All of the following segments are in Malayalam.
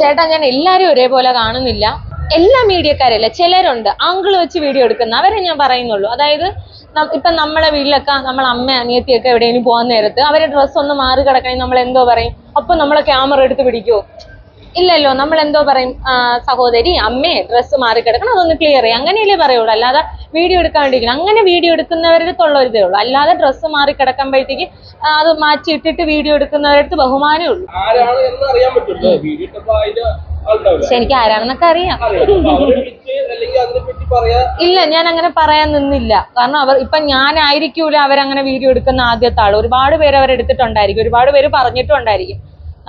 ചേട്ടാ ഞാൻ എല്ലാരും ഒരേപോലെ കാണുന്നില്ല. എല്ലാ മീഡിയക്കാരല്ല, ചിലരുണ്ട് ആംഗിൾ വെച്ച് വീഡിയോ എടുക്കുന്ന അവരെ ഞാൻ പറയുന്നുള്ളൂ. അതായത് ഇപ്പൊ നമ്മളെ വീട്ടിലൊക്കെ നമ്മളെ അമ്മ അനിയത്തിയൊക്കെ എവിടെയെങ്കിലും പോകാൻ നേരത്ത് അവരുടെ ഡ്രസ്സ് ഒന്ന് മാറി കിടക്കണമെങ്കിൽ നമ്മൾ എന്തോ പറയും? അപ്പൊ നമ്മളെ ക്യാമറ എടുത്ത് പിടിക്കുവോ? ഇല്ലല്ലോ. നമ്മൾ എന്തോ പറയും? സഹോദരി അമ്മയെ ഡ്രസ്സ് മാറി കിടക്കണം, അതൊന്ന് ക്ലിയർ ചെയ്യും, അങ്ങനെയല്ലേ പറയുള്ളൂ. അല്ലാതെ വീഡിയോ എടുക്കാണ്ടിരിക്കണം. അങ്ങനെ വീഡിയോ എടുക്കുന്നവരടുത്തുള്ള ഒരു ഇതേ ഉള്ളൂ. അല്ലാതെ ഡ്രസ്സ് മാറി കിടക്കുമ്പോഴത്തേക്ക് അത് മാറ്റി ഇട്ടിട്ട് വീഡിയോ എടുക്കുന്നവരടുത്ത് ബഹുമാനമേ ഉള്ളൂ. പക്ഷെ എനിക്ക് ആരാണെന്നൊക്കെ അറിയാം. ഇല്ല, ഞാൻ അങ്ങനെ പറയാൻ നിന്നില്ല. കാരണം ഇപ്പൊ ഞാനായിരിക്കൂല അവരങ്ങനെ വീഡിയോ എടുക്കുന്ന ആദ്യത്തെ ആള്. ഒരുപാട് പേര് അവരെടുത്തിട്ടുണ്ടായിരിക്കും, ഒരുപാട് പേര് പറഞ്ഞിട്ടുണ്ടായിരിക്കും.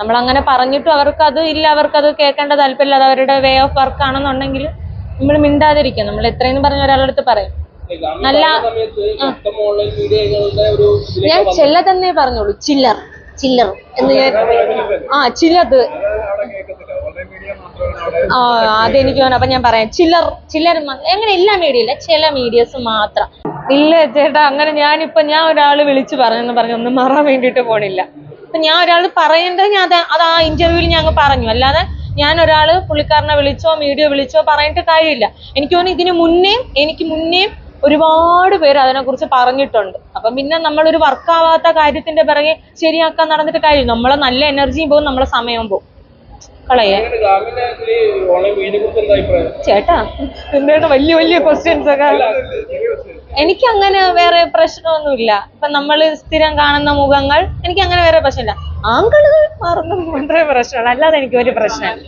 നമ്മളങ്ങനെ പറഞ്ഞിട്ടും അവർക്കത് ഇല്ല, അവർക്കത് കേൾക്കേണ്ട താല്പര്യമില്ല, അത് അവരുടെ വേ ഓഫ് വർക്ക് ആണെന്നുണ്ടെങ്കിൽ നമ്മൾ മിണ്ടാതിരിക്കാം. നമ്മൾ എത്രയെന്ന് പറഞ്ഞ ഒരാളുടെ അടുത്ത് പറയും. നല്ല ഞാൻ ചെല്ലതന്നേ പറഞ്ഞോളൂ. ചില്ലർ ചില്ലർ എന്ന് ഞാൻ ചില്ലത് അതെനിക്ക് വേണം. അപ്പൊ ഞാൻ പറയാം ചില്ലർ എങ്ങനെ എല്ലാ മീഡിയയില്ല, ചില മീഡിയസ് മാത്രം. ഇല്ല ചേട്ടാ, അങ്ങനെ ഞാൻ ഒരാള് വിളിച്ചു പറഞ്ഞൊന്നും മാറാൻ വേണ്ടിട്ട് പോണില്ല. അപ്പൊ ഞാൻ ഒരാൾ പറയേണ്ടത് അത് ആ ഇന്റർവ്യൂവിൽ ഞാൻ പറഞ്ഞു. അല്ലാതെ ഞാൻ ഒരാള് പുള്ളിക്കാരനെ വിളിച്ചോ മീഡിയ വിളിച്ചോ പറഞ്ഞിട്ട് കാര്യമില്ല. എനിക്ക് തോന്നുന്നു എനിക്ക് മുന്നേ ഒരുപാട് പേര് അതിനെ കുറിച്ച് പറഞ്ഞിട്ടുണ്ട്. അപ്പം പിന്നെ നമ്മളൊരു വർക്കാവാത്ത കാര്യത്തിന്റെ പിറകെ ശരിയാക്കാൻ നടന്നിട്ട് കാര്യം. നമ്മളെ നല്ല എനർജിയും പോകും, നമ്മളെ സമയവും പോകും. കളയാ ചേട്ടാ, എന്താണ് വലിയ വലിയ ക്വസ്റ്റ്യൻസ് ഒക്കെ. എനിക്ക് അങ്ങനെ വേറെ പ്രശ്നമൊന്നുമില്ല. ഇപ്പൊ നമ്മൾ സ്ഥിരം കാണുന്ന മുഖങ്ങൾ എനിക്ക് അങ്ങനെ വേറെ പ്രശ്നമില്ല. ആങ്കള് മാറുന്ന മാത്രമേ പ്രശ്നമുള്ളൂ, അല്ലാതെ എനിക്ക് ഒരു പ്രശ്നമില്ല.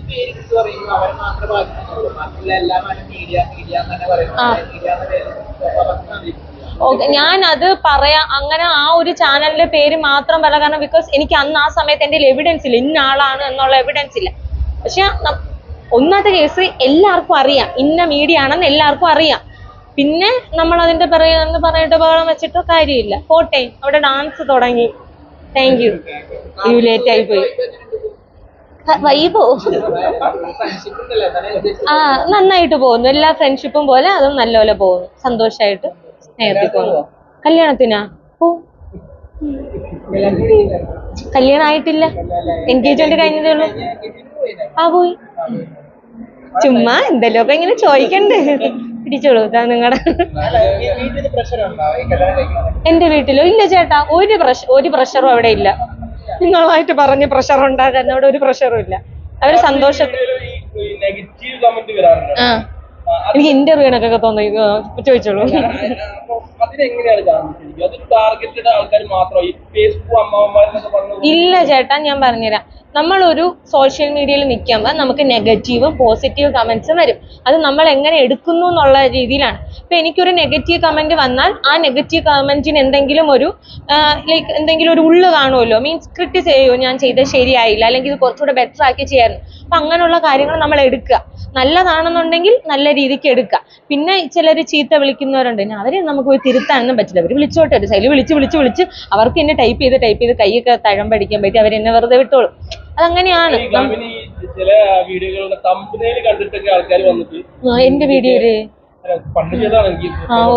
ഓക്കെ, ഞാനത് പറയാം. അങ്ങനെ ആ ഒരു ചാനലിന്റെ പേര് മാത്രം പറയാം. കാരണം ബിക്കോസ് എനിക്ക് അന്ന് ആ സമയത്ത് എന്റെ എവിഡൻസ് ഇല്ല, ഇന്ന ആളാണ് എന്നുള്ള എവിഡൻസ് ഇല്ല. പക്ഷെ ഒന്നാമത്തെ കേസ് എല്ലാവർക്കും അറിയാം, ഇന്ന മീഡിയ ആണെന്ന് എല്ലാവർക്കും അറിയാം. പിന്നെ നമ്മൾ അതിന്റെ പറയാന്ന് പറഞ്ഞിട്ട് ബഹളം വെച്ചിട്ടോ കാര്യമില്ല. പോട്ടെ, അവിടെ ഡാൻസ് തുടങ്ങി. Thank you. ലേറ്റ് ആയി പോയി. വൈബോ നന്നായിട്ട് പോകുന്നു. എല്ലാ ഫ്രണ്ട്ഷിപ്പും പോലെ അതും നല്ലപോലെ പോകുന്നു. സന്തോഷമായിട്ട് സ്നേഹത്തിൽ പോകുന്നു. കല്യാണത്തിനാ കല്യാണം ആയിട്ടില്ല, എൻഗേജ്മെന്റ് കഴിഞ്ഞതേ ഉള്ളൂ. പോയി. ചുമ്മാ എന്തെല്ലോ ഇങ്ങനെ ചോദിക്കണ്ടേ. പിടിച്ചോളൂ നിങ്ങളുടെ. എന്റെ വീട്ടിലോ? ഇല്ല ചേട്ടാ, ഒരു പ്രഷറും അവിടെ ഇല്ല. നിങ്ങളായിട്ട് പറഞ്ഞ് പ്രഷർ ഉണ്ടാകാൻ അവിടെ ഒരു പ്രഷറും ഇല്ല. അവര് സന്തോഷത്തിൽ. എനിക്ക് ഇന്റർവ്യൂനൊക്കെ തോന്നി, ചോദിച്ചോളൂ. ഇല്ല ചേട്ടാ, ഞാൻ പറഞ്ഞുതരാം. നമ്മളൊരു സോഷ്യൽ മീഡിയയിൽ നിൽക്കുമ്പോൾ നമുക്ക് നെഗറ്റീവും പോസിറ്റീവ് കമന്റ്സും വരും. അത് നമ്മൾ എങ്ങനെ എടുക്കുന്നു എന്നുള്ള രീതിയിലാണ്. ഇപ്പൊ എനിക്കൊരു നെഗറ്റീവ് കമന്റ് വന്നാൽ ആ നെഗറ്റീവ് കമന്റിന് എന്തെങ്കിലും ഒരു ഉള്ളു കാണുമല്ലോ. മീൻസ് ക്രിട്ടിസൈസ് ചെയ്യുമോ, ഞാൻ ചെയ്തത് ശരിയായില്ല, അല്ലെങ്കിൽ ഇത് കുറച്ചുകൂടെ ബെറ്റർ ആക്കി ചെയ്യായിരുന്നു. അപ്പൊ അങ്ങനെയുള്ള കാര്യങ്ങൾ നമ്മൾ എടുക്കുക. നല്ലതാണെന്നുണ്ടെങ്കിൽ നല്ല രീതിക്ക് എടുക്കുക. പിന്നെ ചിലര് ചീത്ത വിളിക്കുന്നവരുണ്ട്, അവരെ നമുക്ക് പോയി തിരുത്താനൊന്നും പറ്റില്ല. അവർ വിളിച്ചോട്ടെ, ഒരു സൈഡിൽ വിളിച്ച് അവർക്ക് എന്നെ ടൈപ്പ് ചെയ്ത് കൈയൊക്കെ തഴമ്പടിക്കാൻ പറ്റി അവരെന്നെ വെറുതെ വിട്ടോളും. അതങ്ങനെയാണ്. എന്റെ വീഡിയോയില്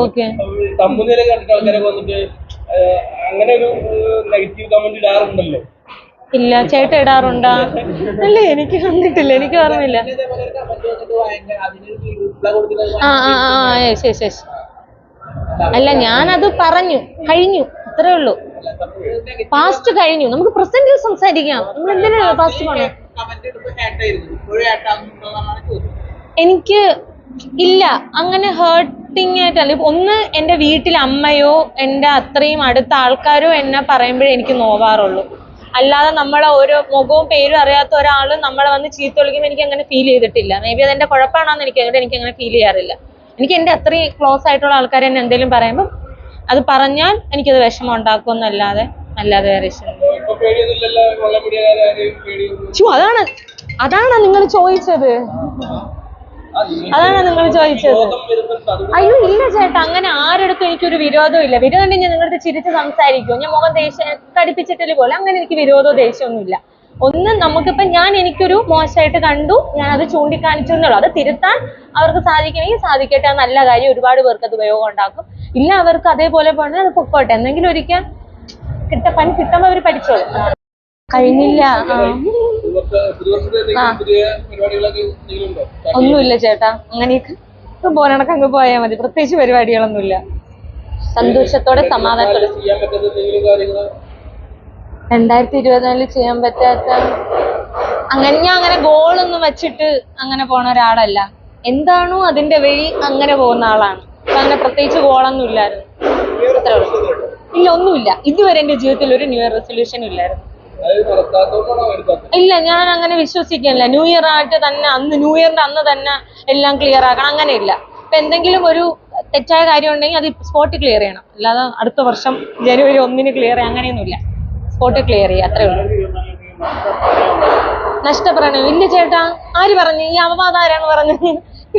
ഓക്കെ ഇല്ല ചേട്ടാ, ഇടാറുണ്ടാ? അല്ല, എനിക്ക് വന്നിട്ടില്ല, എനിക്ക് ഓർമ്മയില്ല. അല്ല, ഞാനത് കഴിഞ്ഞു, അത്രേ ഉള്ളൂ. പാസ്റ്റ് കഴിഞ്ഞു, നമുക്ക് പ്രസന്റിൽ സംസാരിക്കാം. നമ്മൾ എന്തിനാണ് പാസ്റ്റ് പോണേ? എനിക്ക് ഇല്ല, അങ്ങനെ ഹേർട്ടിങ് ആയിട്ടല്ല. ഒന്ന് എന്റെ വീട്ടിൽ അമ്മയോ എന്റെ അത്രയും അടുത്ത ആൾക്കാരോ എന്നെ പറയുമ്പോഴേ എനിക്ക് നോവാറുള്ളൂ. അല്ലാതെ നമ്മളെ ഓരോ മുഖവും പേരും അറിയാത്ത ഒരാള് നമ്മളെ വന്ന് ചീത്ത വിളിക്കുമ്പോൾ എനിക്ക് അങ്ങനെ ഫീൽ ചെയ്തിട്ടില്ല. മേ ബി അതെന്റെ കുഴപ്പമാണെന്ന് എനിക്ക് അങ്ങനെ ഫീൽ ചെയ്യാറില്ല. എനിക്ക് എന്റെ അത്രയും ക്ലോസ് ആയിട്ടുള്ള ആൾക്കാർ എന്നെ എന്തെങ്കിലും പറയുമ്പോൾ അത് പറഞ്ഞാൽ എനിക്കത് വിഷമം ഉണ്ടാക്കുമെന്നല്ലാതെ വേറെ അതാണ് നിങ്ങൾ ചോദിച്ചത്. അയ്യോ ഇല്ല ചേട്ടാ, അങ്ങനെ ആരെടുത്തും എനിക്കൊരു വിരോധവും ഇല്ല. വിരോധം ഉണ്ടെങ്കിൽ നിങ്ങളുടെ ചിരിച്ച് സംസാരിക്കുമോ? ഞാൻ മുഖം കടിപ്പിച്ചിട്ടില്ല പോലെ. അങ്ങനെ എനിക്ക് വിരോധമോ ദേഷ്യമൊന്നുമില്ല. ഒന്ന് നമുക്കിപ്പം എനിക്കൊരു മോശമായിട്ട് കണ്ടു, ഞാൻ അത് ചൂണ്ടിക്കാണിച്ചു എന്നുള്ളൂ. അത് തിരുത്താൻ അവർക്ക് സാധിക്കണമെങ്കിൽ സാധിക്കട്ടെ, അത് നല്ല കാര്യം. ഒരുപാട് പേർക്ക് അത് ഉപയോഗം ഉണ്ടാക്കും. ഇല്ല, അവർക്ക് അതേപോലെ പോകണേ, അത് പൊക്കോട്ടെ. എന്തെങ്കിലും ഒരിക്കൽ പണി കിട്ടുമ്പോൾ അവർ പഠിച്ചോളൂ. കഴിഞ്ഞില്ല. ഒന്നുമില്ല ചേട്ടാ, അങ്ങനെയൊക്കെ പോരണക്ക് അങ്ങ് പോയാൽ മതി. പ്രത്യേകിച്ച് പരിപാടികളൊന്നുമില്ല. സന്തോഷത്തോടെ സമാധാനത്തോടെ 2024 ചെയ്യാൻ പറ്റാത്ത അങ്ങനെ ഞാൻ അങ്ങനെ ഗോളൊന്നും വെച്ചിട്ട് അങ്ങനെ പോണ ഒരാളല്ല. എന്താണോ അതിന്റെ വഴി അങ്ങനെ പോകുന്ന ആളാണ്. അങ്ങനെ പ്രത്യേകിച്ച് ഗോളൊന്നും ഇല്ലായിരുന്നു. അത്രേ ഉള്ളൂ. ഇല്ല, ഒന്നുമില്ല. ഇതുവരെ എന്റെ ജീവിതത്തിൽ ഒരു ന്യൂ ഇയർ റെസൊല്യൂഷനും ഇല്ലായിരുന്നു. ഇല്ല, ഞാൻ അങ്ങനെ വിശ്വസിക്കുന്നില്ല. ന്യൂ ഇയർ ആയിട്ട് തന്നെ ന്യൂ ഇയറിന്റെ അന്ന് തന്നെ എല്ലാം ക്ലിയർ ആക്കണം, അങ്ങനെയില്ല. ഇപ്പൊ എന്തെങ്കിലും ഒരു തെറ്റായ കാര്യം ഉണ്ടെങ്കിൽ അത് സ്പോട്ട് ക്ലിയർ ചെയ്യണം. അല്ലാതെ അടുത്ത വർഷം ജനുവരി 1 ക്ലിയർ ചെയ്യാം അങ്ങനെയൊന്നുമില്ല. സ്പോട്ട് ക്ലിയർ ചെയ്യുക, അത്രേ ഉള്ളൂ. നഷ്ടപ്രണയം ഇല്ല ചേട്ടാ. ആര് പറഞ്ഞു? ഈ അപവാദം ആരാണ് പറഞ്ഞത്?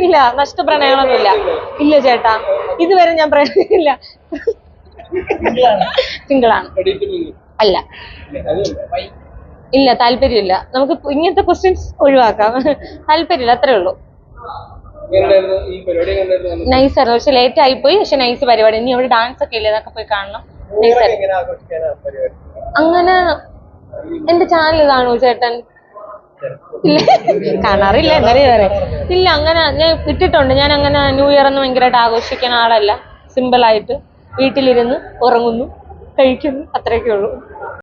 ഇല്ല, നഷ്ടപ്രണയങ്ങളൊന്നുമില്ല. ഇല്ല ചേട്ടാ, ഇതുവരെ ഞാൻ പ്രണയില്ല. സിംഗിളാണ്. അല്ല, ഇല്ല, താല്പര്യമില്ല. നമുക്ക് ഇങ്ങനത്തെ ക്വസ്റ്റ്യൻസ് ഒഴിവാക്കാം. താല്പര്യമില്ല, അത്രേ ഉള്ളൂ. നൈസായിരുന്നു, പക്ഷെ ലേറ്റ് ആയിപ്പോയി. പക്ഷെ നൈസ് പരിപാടി. ഇനി അവിടെ ഡാൻസ് ഒക്കെ ഇല്ലേ, അതൊക്കെ പോയി കാണണം. അങ്ങനെ എന്റെ ചാനൽ കാണൂ ചേട്ടൻ? ഇല്ല, കാണാറില്ല. എന്നാലും പറയാം, ഇല്ല, അങ്ങനെ ഞാൻ ഇട്ടിട്ടുണ്ട്. ഞാൻ അങ്ങനെ ന്യൂ ഇയർ ഒന്നും ഭയങ്കരമായിട്ട് ആഘോഷിക്കുന്ന ആളല്ല. സിമ്പിൾ ആയിട്ട് വീട്ടിലിരുന്ന് ഉറങ്ങുന്നു, കഴിക്കുന്നു, അത്രയൊക്കെ ഉള്ളൂ.